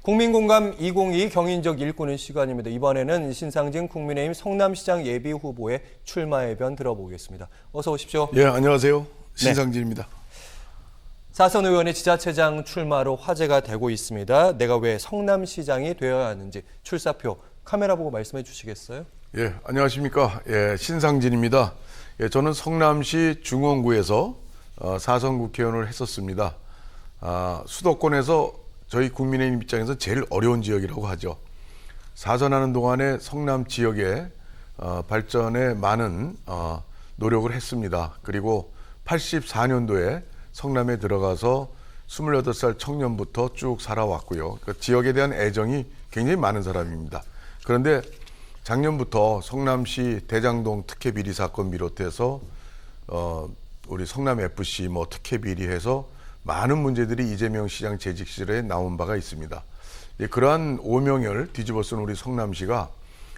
국민공감 2022 경인적 일꾼의 시간입니다. 이번에는 신상진 국민의힘 성남시장 예비후보의 출마의 변 들어보겠습니다. 어서 오십시오. 예, 안녕하세요. 신상진입니다. 사선 의원의 지자체장 출마로 화제가 되고 있습니다. 내가 왜 성남시장이 되어야 하는지 출사표 카메라 보고 말씀해 주시겠어요? 예, 안녕하십니까. 예, 신상진입니다. 예, 저는 성남시 중원구에서 사선 국회의원을 했었습니다. 수도권에서 저희 국민의힘 입장에서 제일 어려운 지역이라고 하죠. 사선하는 동안에 성남 지역의 발전에 많은 노력을 했습니다. 그리고 84년도에 성남에 들어가서 28살 청년부터 쭉 살아왔고요. 그 지역에 대한 애정이 굉장히 많은 사람입니다. 그런데 작년부터 성남시 대장동 특혜 비리 사건 비롯해서 우리 성남 FC 특혜 비리해서 많은 문제들이 이재명 시장 재직 시절에 나온 바가 있습니다. 예, 그러한 오명을 뒤집어쓴 우리 성남시가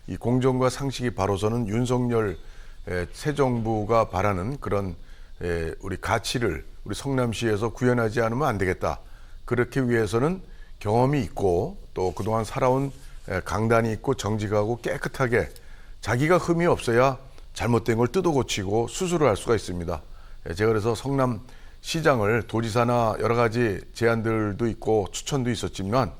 이 공정과 상식이 바로서는 윤석열 새 정부가 바라는 그런 우리 가치를 우리 성남시에서 구현하지 않으면 안 되겠다. 그렇기 위해서는 경험이 있고 또 그동안 살아온 강단이 있고 정직하고 깨끗하게 자기가 흠이 없어야 잘못된 걸 뜯어 고치고 수술을 할 수가 있습니다. 제가 그래서 성남 시장을 도지사나 여러 가지 제안들도 있고 추천도 있었지만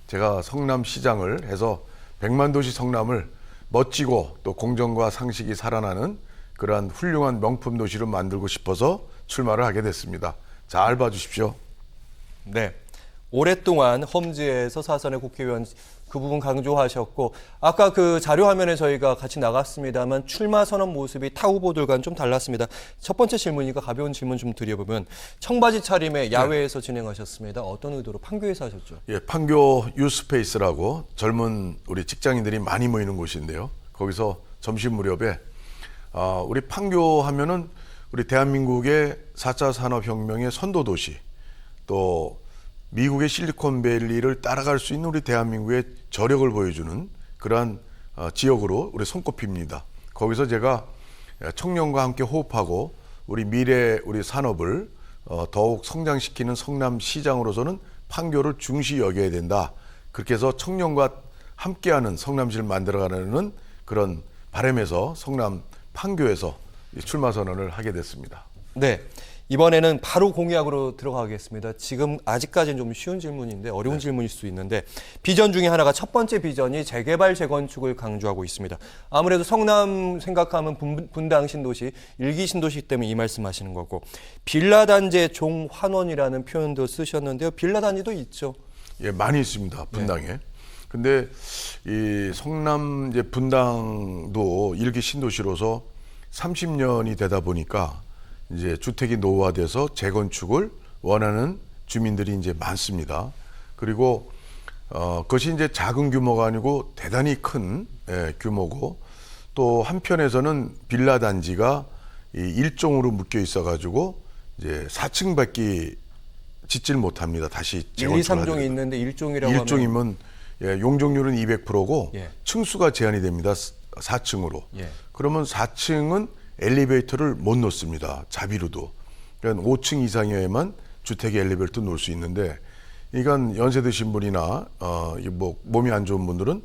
제가 성남시장을 해서 100만 도시 성남을 멋지고 또 공정과 상식이 살아나는 그러한 훌륭한 명품 도시로 만들고 싶어서 출마를 하게 됐습니다. 잘 봐주십시오. 네. 오랫동안 험지에서 사선의 국회의원 그 부분 강조하셨고 아까 그 자료 화면에 저희가 같이 나갔습니다만 출마 선언 모습이 타 후보들과는 좀 달랐습니다. 첫 번째 질문이니까 가벼운 질문 좀 드려보면 청바지 차림에 야외에서 진행하셨습니다. 어떤 의도로 판교에서 하셨죠? 예, 판교 유스페이스라고 젊은 우리 직장인들이 많이 모이는 곳인데요. 거기서 점심 무렵에 우리 판교 하면은 우리 대한민국의 4차 산업혁명의 선도도시 또 미국의 실리콘밸리를 따라갈 수 있는 우리 대한민국의 저력을 보여주는 그러한 지역으로 우리 손꼽힙니다. 거기서 제가 청년과 함께 호흡하고 우리 미래 우리 산업을 더욱 성장시키는 성남시장으로서는 판교를 중시 여겨야 된다. 그렇게 해서 청년과 함께하는 성남시를 만들어가는 그런 바람에서 성남 판교에서 출마 선언을 하게 됐습니다. 네. 이번에는 바로 공약으로 들어가겠습니다. 지금 아직까지는 좀 쉬운 질문인데 어려운 질문일 수 있는데 비전 중에 하나가 첫 번째 비전이 재개발 재건축을 강조하고 있습니다. 아무래도 성남 생각하면 분당 신도시, 일기 신도시 때문에 이 말씀하시는 거고 빌라 단지의 종환원이라는 표현도 쓰셨는데요. 빌라 단지도 있죠. 예, 많이 있습니다. 분당에. 근데 이 성남 이제 분당도 일기 신도시로서 30년이 되다 보니까 이제 주택이 노후화돼서 재건축을 원하는 주민들이 이제 많습니다. 그리고 그것이 이제 작은 규모가 아니고 대단히 큰 규모고 또 한편에서는 빌라 단지가 이 일종으로 묶여 있어가지고 이제 4층밖에 짓질 못합니다. 다시 1, 2, 3종이 있는데 1종이라고 하면 1종이면 용적률은 200%고 층수가 제한이 됩니다. 4층으로. 그러면 4층은 엘리베이터를 못 놓습니다. 자비로도. 그러니까 5층 이상이어야만 주택에 엘리베이터 놓을 수 있는데 이건 연세 드신 분이나 몸이 안 좋은 분들은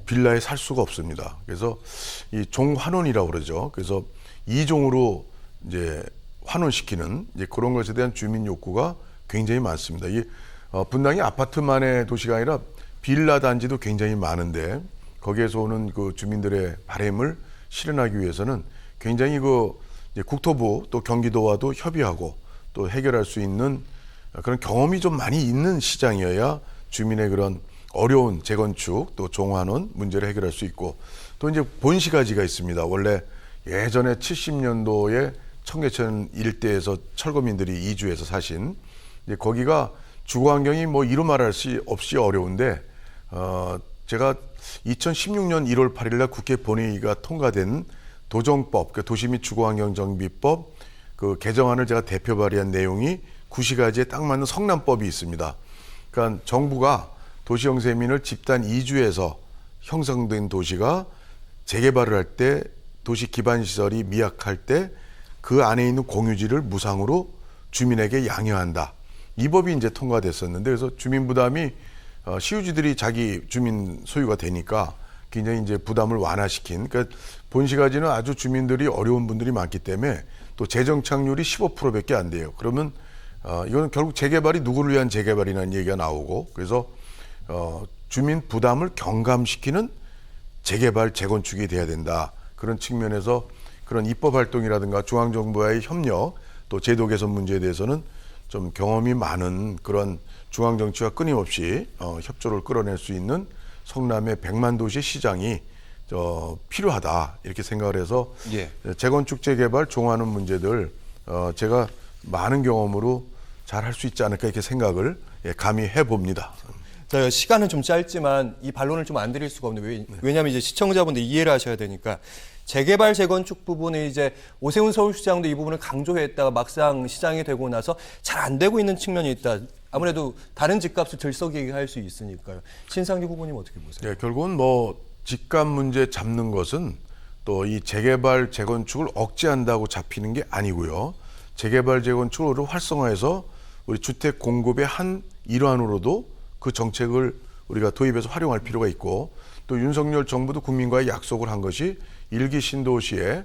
빌라에 살 수가 없습니다. 그래서 이 종환원이라고 그러죠. 그래서 2종으로 이제 환원시키는 이제 그런 것에 대한 주민 욕구가 굉장히 많습니다. 이 분당이 아파트만의 도시가 아니라 빌라 단지도 굉장히 많은데 거기에서 오는 그 주민들의 바람을 실현하기 위해서는 굉장히 이제 국토부 또 경기도와도 협의하고 또 해결할 수 있는 그런 경험이 좀 많이 있는 시장이어야 주민의 그런 어려운 재건축 또 종환원 문제를 해결할 수 있고 또 이제 본시가지가 있습니다. 원래 예전에 70년도에 청계천 일대에서 철거민들이 이주해서 사신 이제 거기가 주거 환경이 이루 말할 수 없이 어려운데 제가 2016년 1월 8일 날 국회 본회의가 통과된 도정법, 도시 및 주거환경정비법 그 개정안을 제가 대표 발의한 내용이 구시가지에 딱 맞는 성남법이 있습니다. 그러니까 정부가 도시형세민을 집단 이주해서 형성된 도시가 재개발을 할 때 도시 기반시설이 미약할 때 그 안에 있는 공유지를 무상으로 주민에게 양해한다. 이 법이 이제 통과됐었는데 그래서 주민 부담이 시유지들이 자기 주민 소유가 되니까 굉장히 이제 부담을 완화시킨. 그러니까 본시가지는 아주 주민들이 어려운 분들이 많기 때문에 또 재정 착률이 15%밖에 안 돼요. 그러면 이거는 결국 재개발이 누구를 위한 재개발이라는 얘기가 나오고, 그래서 주민 부담을 경감시키는 재개발 재건축이 돼야 된다. 그런 측면에서 그런 입법 활동이라든가 중앙정부와의 협력, 또 제도 개선 문제에 대해서는 좀 경험이 많은 그런 중앙정치와 끊임없이 협조를 끌어낼 수 있는 성남의 100만 도시 시장이 필요하다, 이렇게 생각을 해서 예. 재건축 재개발 종하는 문제들 제가 많은 경험으로 잘 할 수 있지 않을까, 이렇게 생각을 감히 해봅니다. 자, 시간은 좀 짧지만 이 반론을 좀 안 드릴 수가 없는데, 왜냐하면 이제 시청자분들 이해를 하셔야 되니까, 재개발 재건축 부분에 이제 오세훈 서울시장도 이 부분을 강조했다가 막상 시장이 되고 나서 잘 안 되고 있는 측면이 있다. 아무래도 다른 집값을 들썩이게 할 수 있으니까요. 신상규 후보님 어떻게 보세요? 네, 결국은 뭐 집값 문제 잡는 것은 또 이 재개발 재건축을 억제한다고 잡히는 게 아니고요. 재개발 재건축을 활성화해서 우리 주택 공급의 한 일환으로도 그 정책을 우리가 도입해서 활용할 필요가 있고, 또 윤석열 정부도 국민과의 약속을 한 것이 1기 신도시에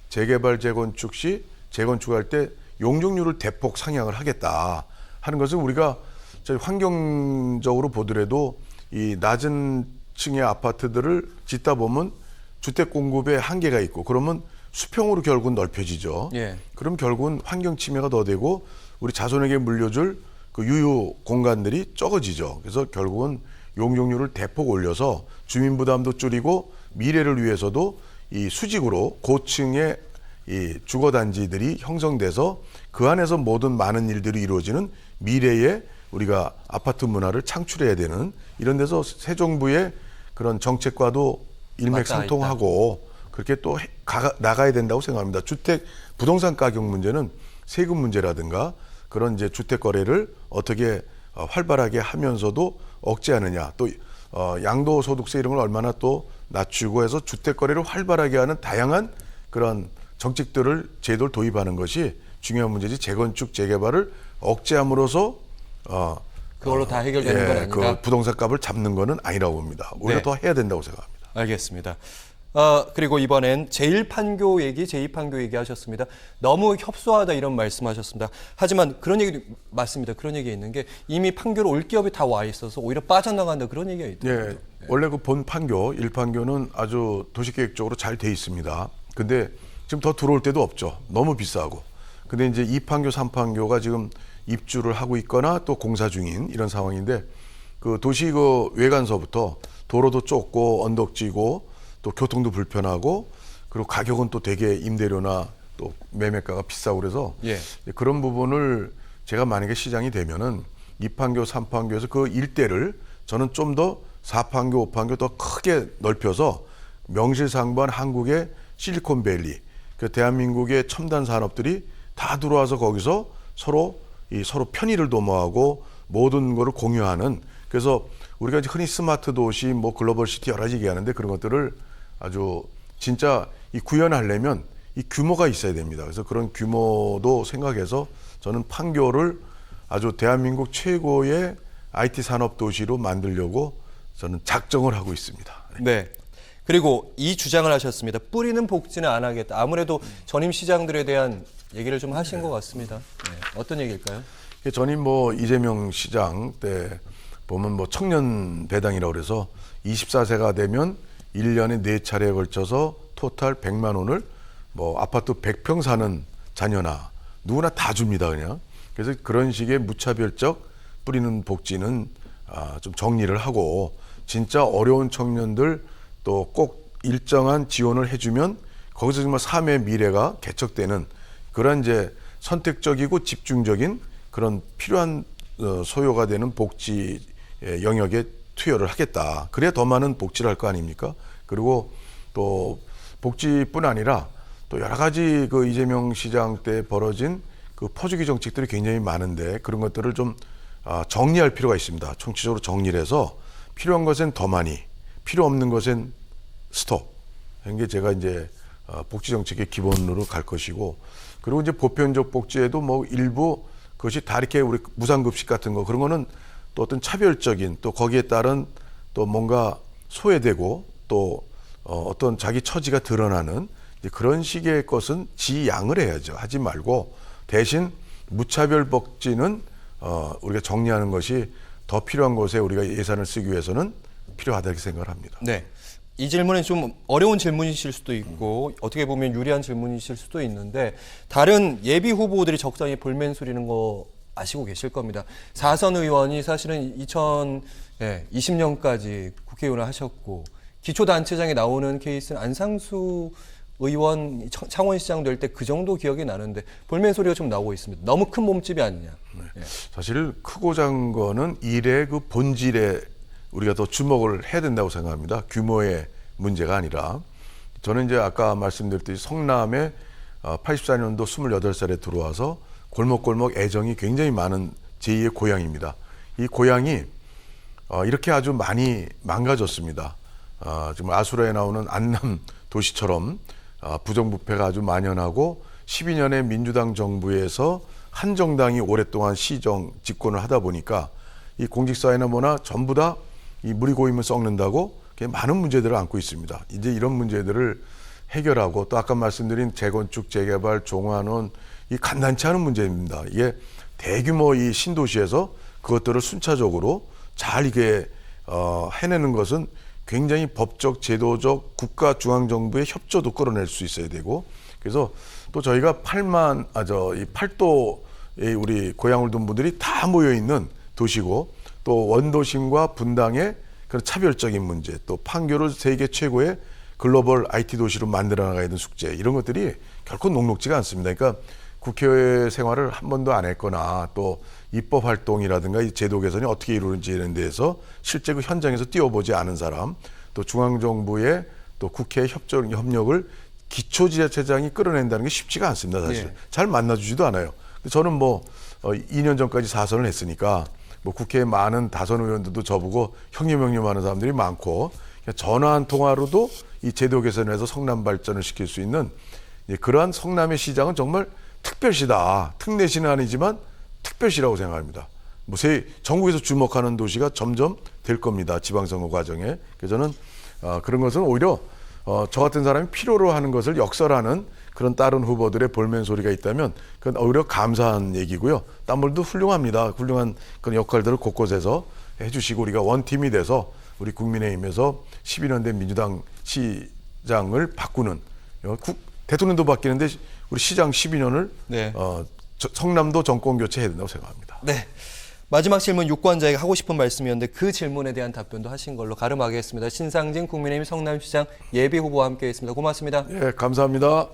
재개발 재건축 시 재건축할 때 용적률을 대폭 상향을 하겠다 하는 것은, 우리가 저희 환경적으로 보더라도 이 낮은 층의 아파트들을 짓다 보면 주택 공급에 한계가 있고, 그러면 수평으로 결국은 넓혀지죠. 예. 그럼 결국은 환경 침해가 더 되고 우리 자손에게 물려줄 그 유효 공간들이 적어지죠. 그래서 결국은 용적률을 대폭 올려서 주민 부담도 줄이고 미래를 위해서도 이 수직으로 고층의 이 주거 단지들이 형성돼서 그 안에서 모든 많은 일들이 이루어지는 미래에 우리가 아파트 문화를 창출해야 되는, 이런 데서 새 정부의 그런 정책과도 일맥상통하고 그렇게 또 나가야 된다고 생각합니다. 주택 부동산 가격 문제는 세금 문제라든가 그런 이제 주택 거래를 어떻게 활발하게 하면서도 억제하느냐, 또 양도소득세 이런 걸 얼마나 또 낮추고 해서 주택 거래를 활발하게 하는 다양한 그런 정책들을, 제도를 도입하는 것이 중요한 문제지, 재건축 재개발을 억제함으로써 그걸로 다 해결되는 건 아니다. 그 부동산 값을 잡는 거는 아니라고 봅니다. 오히려 네. 더 해야 된다고 생각합니다. 알겠습니다. 그리고 이번엔 제1판교 얘기, 제2판교 얘기 하셨습니다. 너무 협소하다 이런 말씀하셨습니다. 하지만 그런 얘기도 맞습니다. 그런 얘기가 있는 게 이미 판교로 올 기업이 다 와 있어서 오히려 빠져나간다, 그런 얘기가 있더라고요. 예, 원래 그 본 판교, 1판교는 아주 도시계획적으로 잘 돼 있습니다. 근데 지금 더 들어올 데도 없죠. 너무 비싸고. 근데 이제 2판교, 3판교가 지금 입주를 하고 있거나 또 공사 중인 이런 상황인데, 그 도시 그 외관서부터 도로도 좁고 언덕지고 또 교통도 불편하고, 그리고 가격은 또 되게 임대료나 또 매매가가 비싸고, 그래서 예. 그런 부분을 제가 만약에 시장이 되면은 2판교, 3판교에서 그 일대를 저는 좀 더 4판교, 5판교 더 크게 넓혀서 명실상부한 한국의 실리콘밸리, 그 대한민국의 첨단 산업들이 다 들어와서 거기서 서로 편의를 도모하고 모든 거를 공유하는, 그래서 우리가 흔히 스마트 도시, 뭐 글로벌 시티 여러 가지 얘기하는데, 그런 것들을 아주 진짜 이 구현하려면 이 규모가 있어야 됩니다. 그래서 그런 규모도 생각해서 저는 판교를 아주 대한민국 최고의 IT 산업 도시로 만들려고 저는 작정을 하고 있습니다. 네. 그리고 이 주장을 하셨습니다. 뿌리는 복지는 안 하겠다. 아무래도 전임 시장들에 대한 얘기를 좀 하신 것 같습니다. 네. 어떤 얘기일까요? 전임 뭐 이재명 시장 때 보면 뭐 청년 배당이라고 그래서 24세가 되면 1년에 4차례에 걸쳐서 토탈 100만 원을 뭐 아파트 100평 사는 자녀나 누구나 다 줍니다, 그냥. 그래서 그런 식의 무차별적 뿌리는 복지는 좀 정리를 하고, 진짜 어려운 청년들 또 꼭 일정한 지원을 해주면 거기서 정말 삶의 미래가 개척되는 그런 이제 선택적이고 집중적인 그런 필요한 소요가 되는 복지 영역에 투여를 하겠다. 그래야 더 많은 복지를 할 거 아닙니까? 그리고 또 복지뿐 아니라 또 여러 가지 그 이재명 시장 때 벌어진 그 퍼주기 정책들이 굉장히 많은데, 그런 것들을 좀 정리할 필요가 있습니다. 총체적으로 정리를 해서 필요한 것엔 더 많이, 필요 없는 것엔 스톱. 이게 제가 이제 복지 정책의 기본으로 갈 것이고, 그리고 이제 보편적 복지에도 뭐 일부 그것이 다 이렇게 우리 무상급식 같은 거, 그런 거는 또 어떤 차별적인 또 거기에 따른 또 뭔가 소외되고 또 어떤 자기 처지가 드러나는 그런 식의 것은 지양을 해야죠. 하지 말고 대신 무차별 복지는 우리가 정리하는 것이 더 필요한 곳에 우리가 예산을 쓰기 위해서는 필요하다 이렇게 생각을 합니다. 네. 이 질문은 좀 어려운 질문이실 수도 있고 어떻게 보면 유리한 질문이실 수도 있는데 다른 예비 후보들이 적당히 볼멘 소리는 거 아시고 계실 겁니다. 4선 의원이 사실은 2020년까지 국회의원을 하셨고 기초단체장에 나오는 케이스는 안상수 의원 창원시장 될 때 그 정도 기억이 나는데 볼멘 소리가 좀 나오고 있습니다. 너무 큰 몸집이 아니냐. 네. 사실 크고 작은 거는 일의 그 본질에 우리가 더 주목을 해야 된다고 생각합니다. 규모의 문제가 아니라 저는 이제 아까 말씀드렸듯이 성남에 84년도 28살에 들어와서 골목골목 애정이 굉장히 많은 제2의 고향입니다. 이 고향이 이렇게 아주 많이 망가졌습니다. 지금 아수라에 나오는 안남 도시처럼 부정부패가 아주 만연하고 12년의 민주당 정부에서 한 정당이 오랫동안 시정 집권을 하다 보니까 이 공직사회나 뭐나 전부 다 이 물이 고이면 썩는다고 많은 문제들을 안고 있습니다. 이제 이런 문제들을 해결하고 또 아까 말씀드린 재건축, 재개발, 종환원 이 간단치 않은 문제입니다. 이게 대규모 이 신도시에서 그것들을 순차적으로 잘 이게 해내는 것은 굉장히 법적, 제도적, 국가 중앙정부의 협조도 끌어낼 수 있어야 되고 그래서 또 저희가 이 팔도의 우리 고향을 둔 분들이 다 모여 있는 도시고 또 원도심과 분당의 그런 차별적인 문제, 또 판교를 세계 최고의 글로벌 IT 도시로 만들어 나가야 되는 숙제 이런 것들이 결코 녹록지가 않습니다. 그러니까 국회 생활을 한 번도 안 했거나 또 입법 활동이라든가 이 제도 개선이 어떻게 이루어지는지 이런 데에서 실제 그 현장에서 뛰어보지 않은 사람, 또 중앙정부의 또 국회 협력을 기초지자체장이 끌어낸다는 게 쉽지가 않습니다. 사실 예. 잘 만나주지도 않아요. 저는 2년 전까지 4선을 했으니까 국회에 많은 다선 의원들도 저보고 형님 하는 사람들이 많고 전화 한 통화로도 이 제도 개선을 해서 성남 발전을 시킬 수 있는 그러한 성남의 시장은 정말 특별시다. 특례시는 아니지만 특별시라고 생각합니다. 전국에서 주목하는 도시가 점점 될 겁니다. 지방선거 과정에. 그래서 저는 그런 것은 오히려 저 같은 사람이 필요로 하는 것을 역설하는 그런 다른 후보들의 볼멘 소리가 있다면 그건 오히려 감사한 얘기고요. 딴 분도 훌륭합니다. 훌륭한 그런 역할들을 곳곳에서 해주시고 우리가 원팀이 돼서 우리 국민의힘에서 12년 된 민주당 시장을 바꾸는 대통령도 바뀌는데 우리 시장 12년을 네. 성남도 정권 교체해야 된다고 생각합니다. 네. 마지막 질문 유권자에게 하고 싶은 말씀이었는데 그 질문에 대한 답변도 하신 걸로 가름하겠습니다. 신상진 국민의힘 성남시장 예비후보와 함께했습니다. 고맙습니다. 예, 감사합니다.